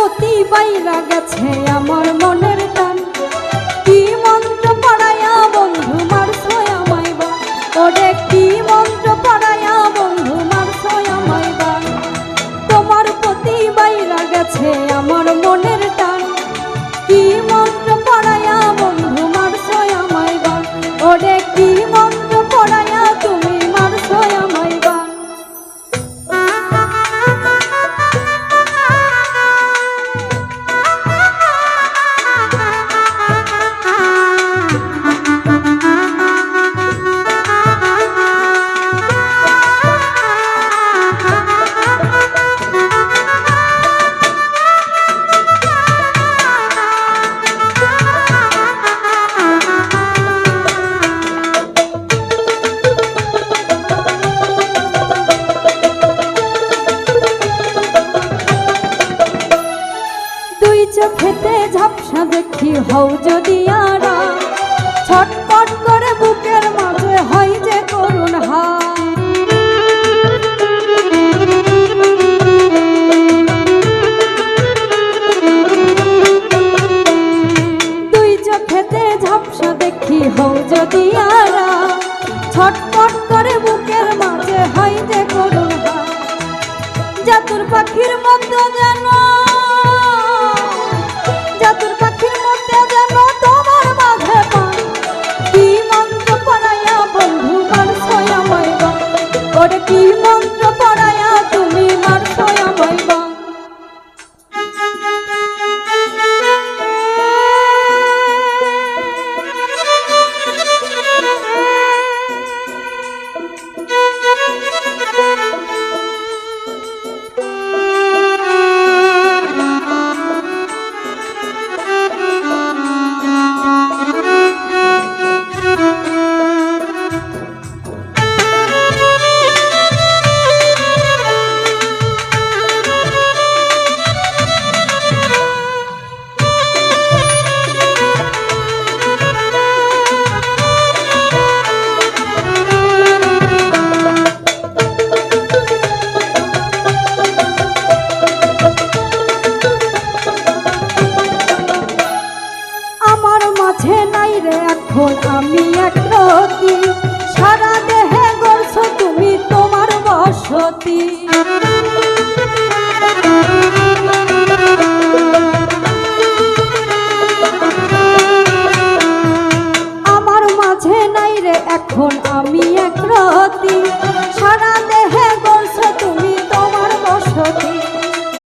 প্রতি বাইরা গেছে আমার মনের টান, কি মন্ত্র পড়াইয়া বন্ধু মারছো আমায় বান, ওরে কি মন্ত্র পড়াইয়া বন্ধু মারছো আমায় বান। তোমার প্রতি বাইরা গেছে আমার মনের টান, কি মন্ত্র পড়াইয়া বন্ধু মারছো আমায় বান, ওরে কি মন্ত্র পড়াইয়া তুমি মারছো আমায় বান। চোখেতে ঝাপসা দেখি হও যদি আরা, ছটপট করে বুকের মাঝে হয় যে করুণ হার। দুই চোখেতে ঝাপসা দেখি হও যদি আরা, ছটপট করে বুকের মাঝে হয় যে করুণ হার। জাতুর পাখির মতো যেন জাতুর